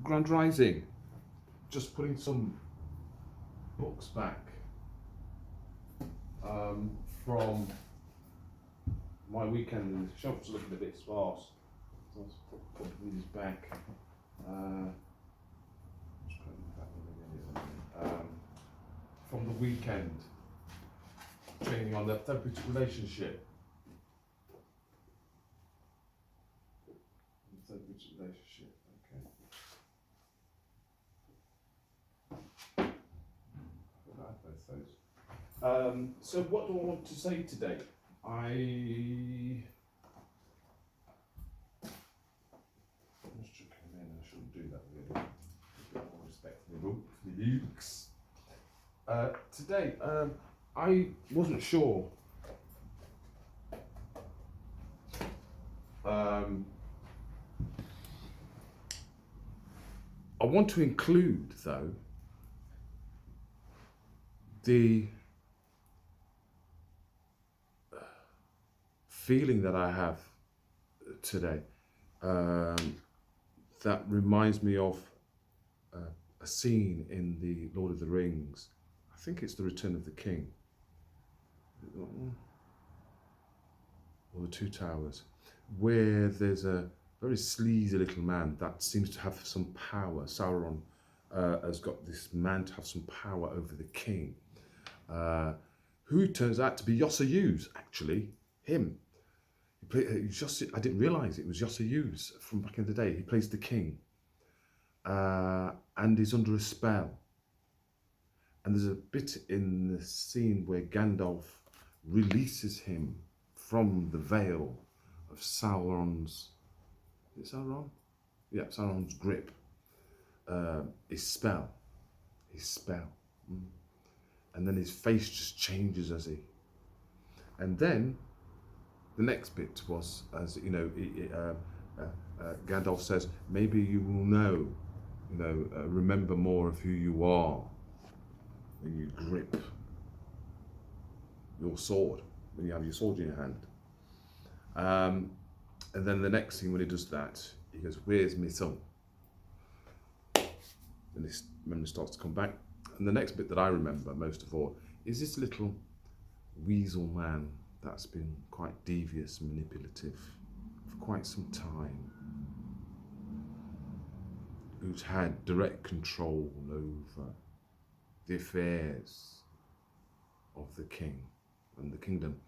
Grand Rising. Just putting some books back from my weekend. The shelves are looking a bit sparse, so let's put these back. Just put them back in a minute. From the weekend, training on the therapeutic relationship. Therapeutic relationship. Okay. So what do I want to say today? I'm just checking in. I shouldn't do that really. A bit more respect for the Lukes. Today, I wasn't sure. I want to include, though, the feeling that I have today that reminds me of a scene in the Lord of the Rings. I think it's the Return of the King, or the Two Towers, where there's a very sleazy little man that seems to have some power. Sauron has got this man to have some power over the king, who turns out to be Yosser Hughes, actually, him. I didn't realise it was Yosser Hughes from back in the day. He plays the king, and he's under a spell. And there's a bit in the scene where Gandalf releases him from the veil of Sauron's, is it Sauron? Yeah, Sauron's grip. His spell. And then his face just changes as he. And then the next bit was, as you know, Gandalf says, maybe you will know, remember more of who you are when you grip your sword, when you have your sword in your hand. And then the next thing when he does that, he goes, "Where's my son?" And this memory starts to come back. And the next bit that I remember most of all is this little weasel man that's been quite devious and manipulative for quite some time, who's had direct control over the affairs of the king and the kingdom.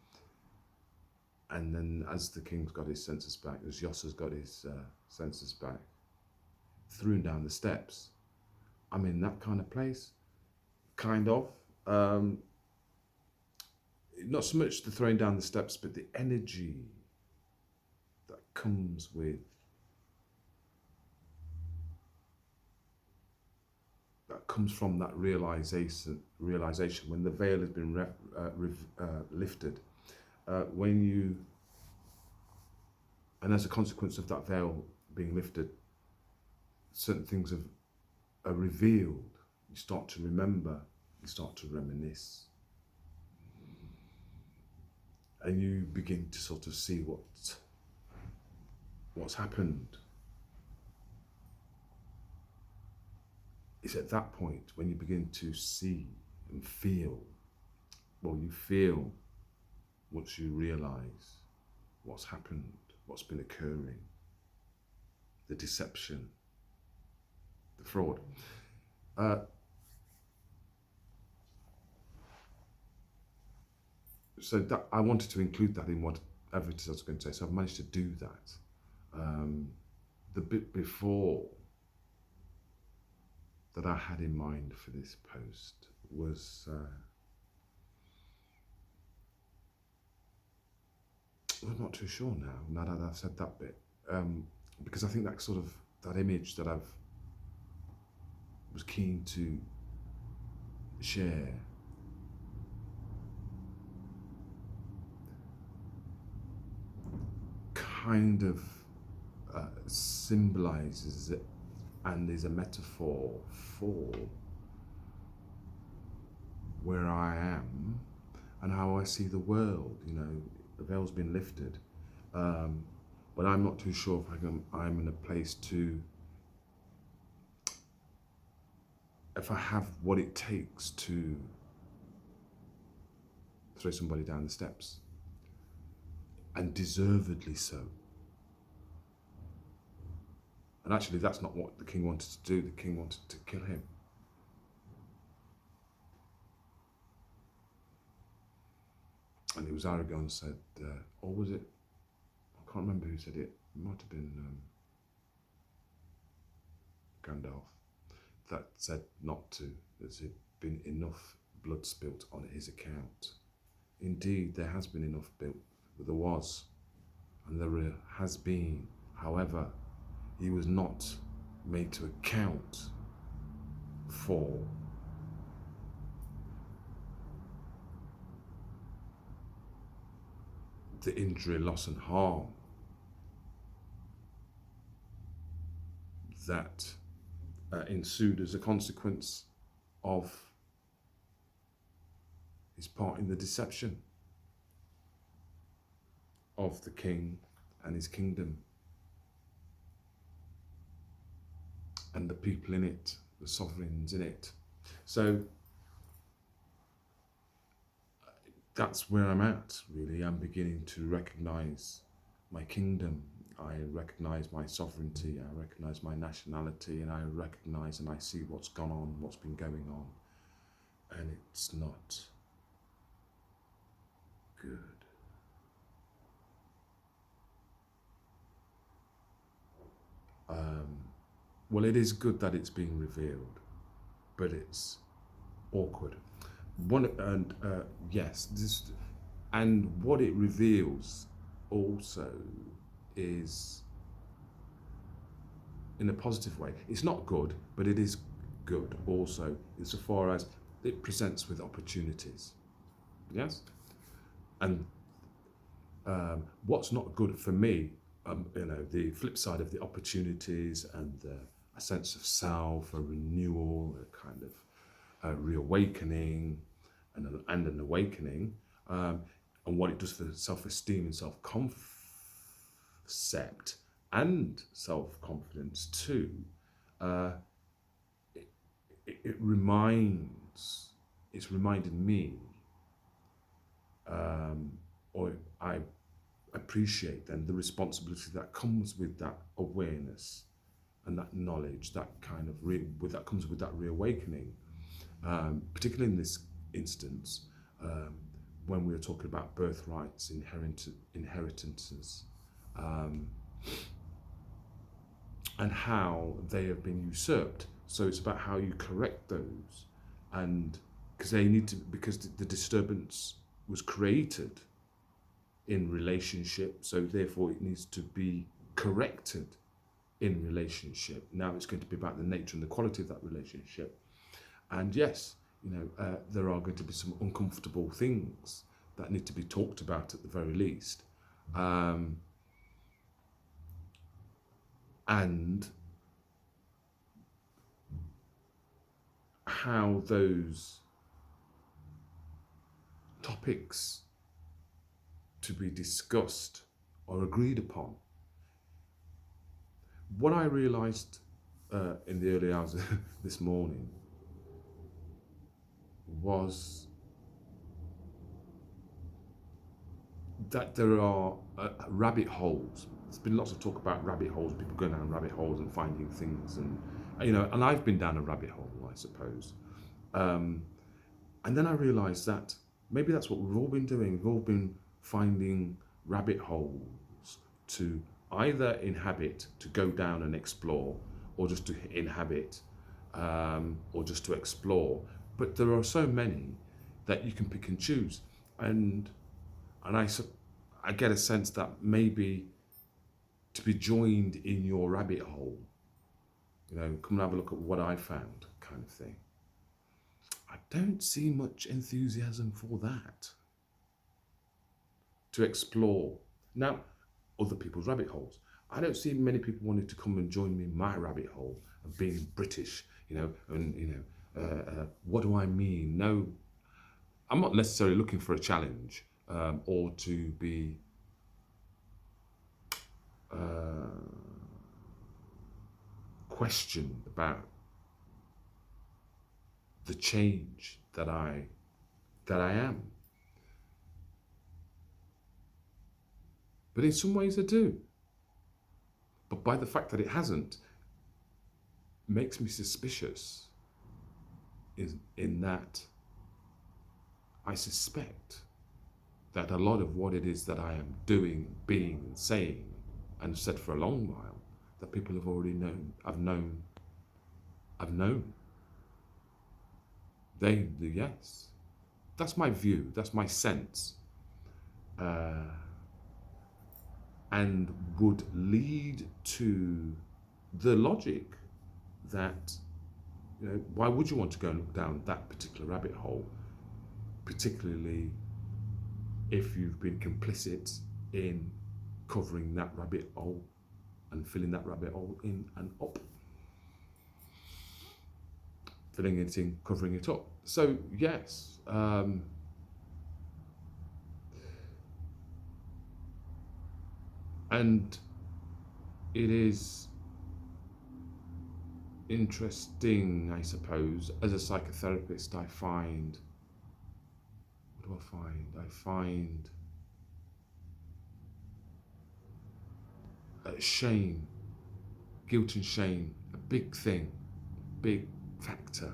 And then as the king's got his senses back, as Yosser's got his senses back, threw him down the steps. I'm in that kind of place, kind of. Not so much the throwing down the steps, but the energy that comes with from that realization when the veil has been lifted, and as a consequence of that veil being lifted, certain things are revealed. You start to remember, you start to reminisce, and you begin to sort of see what's happened. It's at that point when you begin to see and feel. Well, you feel once you realise what's happened, what's been occurring, the deception, the fraud. So that I wanted to include that in whatever it is I was going to say. So I've managed to do that. The bit before that I had in mind for this post was I'm not too sure now that I've said that bit, because I think that image that was keen to share kind of symbolizes it and is a metaphor for where I am and how I see the world. The veil's been lifted, but I'm not too sure if I'm in a place to if I have what it takes to throw somebody down the steps, and deservedly so. And actually, that's not what the king wanted to do. The king wanted to kill him. And he was arrogant and said, or was it? I can't remember who said it. It might have been Gandalf, that said not to. There's been enough blood spilt on his account. Indeed, there has been enough built, but there was, and there has been. However, he was not made to account for the injury, loss, and harm that ensued as a consequence of his part in the deception of the king and his kingdom and the people in it, the sovereigns in it. So that's where I'm at, really. I'm beginning to recognize my kingdom. I recognize my sovereignty. I recognize my nationality, and I recognize and I see what's gone on, what's been going on, and it's not good. Well, it is good that it's being revealed, but it's awkward. Yes, and what it reveals also is in a positive way. It's not good, but it is good also insofar as it presents with opportunities. Yes, and what's not good for me, the flip side of the opportunities and a sense of self, a renewal, a kind of a reawakening and an awakening, and what it does for self-esteem and self-concept and self-confidence too. It's reminded me, or I appreciate then the responsibility that comes with that awareness and that knowledge, that kind of that comes with that reawakening, particularly in this instance, when we were talking about birthrights, inheritances, and how they have been usurped. So it's about how you correct those, and because the disturbance was created in relationship, so therefore it needs to be corrected in relationship. Now it's going to be about the nature and the quality of that relationship. And yes, there are going to be some uncomfortable things that need to be talked about at the very least. And how those topics to be discussed or agreed upon. What I realized in the early hours this morning was that there are rabbit holes. There's been lots of talk about rabbit holes, people going down rabbit holes and finding things, and and I've been down a rabbit hole, I suppose. And then I realized that maybe that's what we've all been doing. We've all been finding rabbit holes to either inhabit, to go down and explore, or just to inhabit, or just to explore. But there are so many that you can pick and choose. And I get a sense that maybe to be joined in your rabbit hole, come and have a look at what I found, kind of thing. I don't see much enthusiasm for that. To explore. Now, other people's rabbit holes. I don't see many people wanting to come and join me in my rabbit hole of being British, what do I mean? No, I'm not necessarily looking for a challenge or to be questioned about the change that I am. But in some ways I do. But by the fact that it hasn't, makes me suspicious in that I suspect that a lot of what it is that I am doing, being, and saying, and have said for a long while, that people have already known. I've known. Yes. That's my view. That's my sense. And would lead to the logic that, why would you want to go and look down that particular rabbit hole, particularly if you've been complicit in covering that rabbit hole and filling that rabbit hole in and up. Filling it in, covering it up. So yes, and it is interesting, I suppose, as a psychotherapist, I find, what do I find? I find shame, guilt and shame, a big thing, big factor.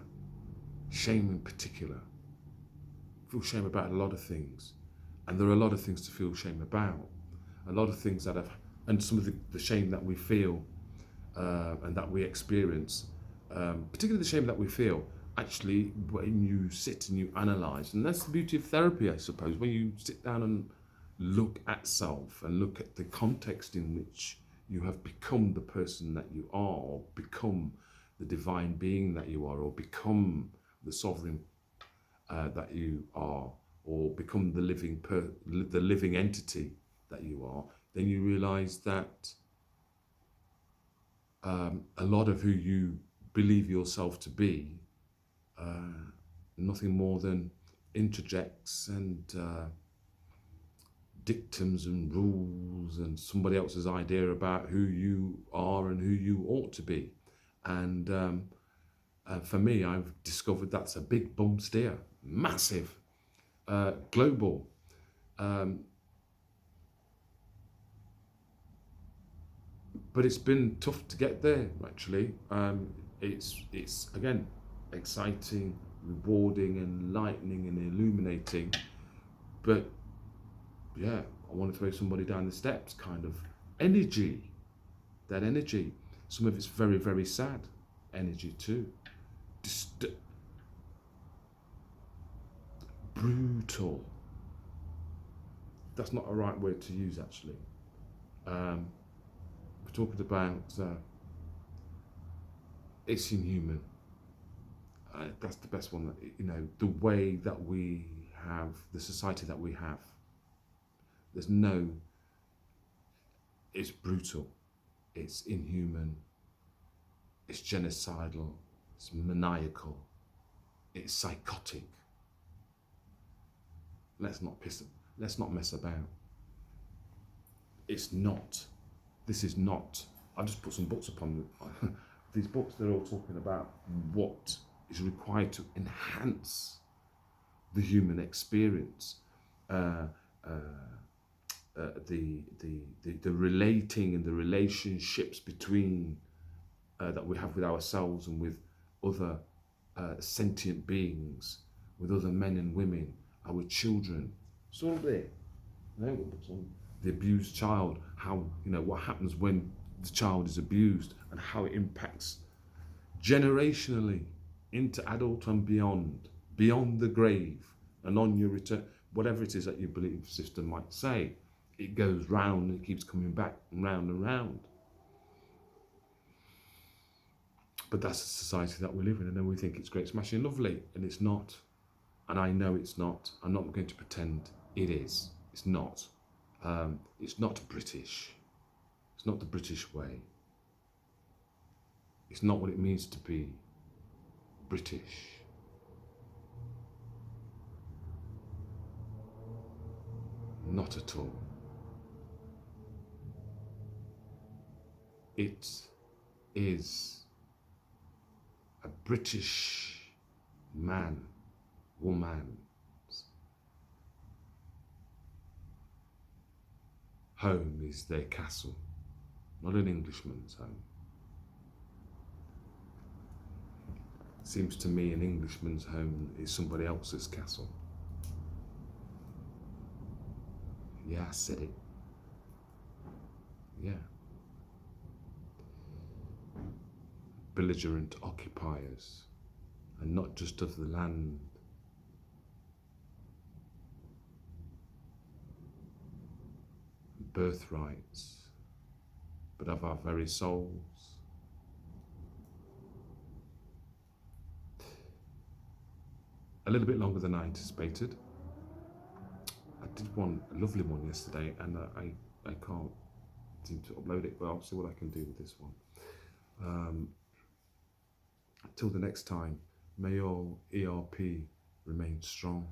Shame in particular. I feel shame about a lot of things, and there are a lot of things to feel shame about. A lot of things that have, and some of the shame that we feel and that we experience, particularly the shame that we feel, actually, when you sit and you analyse, and that's the beauty of therapy, I suppose, when you sit down and look at self and look at the context in which you have become the person that you are, or become the divine being that you are, or become the sovereign that you are, or become the living entity that you are, then you realise that a lot of who you believe yourself to be, nothing more than interjects and dictums and rules and somebody else's idea about who you are and who you ought to be. And for me, I've discovered that's a big bum steer, massive, global. But it's been tough to get there, actually. It's again, exciting, rewarding, enlightening, and illuminating. But yeah, I want to throw somebody down the steps kind of energy. That energy. Some of it's very, very sad energy too. Brutal. That's not a right word to use, actually. We're talking about it's inhuman. That's the best one. The way that we have, the society that we have. It's brutal. It's inhuman. It's genocidal. It's maniacal. It's psychotic. Let's not mess about. It's not. This is not. I just put some books upon these books. They're all talking about what is required to enhance the human experience, the relating and the relationships between that we have with ourselves and with other sentient beings, with other men and women, our children. It's all there. The abused child, how, what happens when the child is abused and how it impacts generationally into adult and beyond the grave and on your return, whatever it is that your belief system might say, it goes round and it keeps coming back and round and round. But that's the society that we live in, and then we think it's great, smashing, lovely, and it's not. And I know it's not. I'm not going to pretend it is. It's not. It's not British. It's not the British way. It's not what it means to be British. Not at all. It is a British man, woman's home is their castle, not an Englishman's home. Seems to me an Englishman's home is somebody else's castle. Yeah, I said it. Yeah. Belligerent occupiers, and not just of the land, birthrights, but of our very souls. A little bit longer than I anticipated. I did a lovely one yesterday, and I can't seem to upload it, but I'll see what I can do with this one. Till the next time, may your ERP remain strong.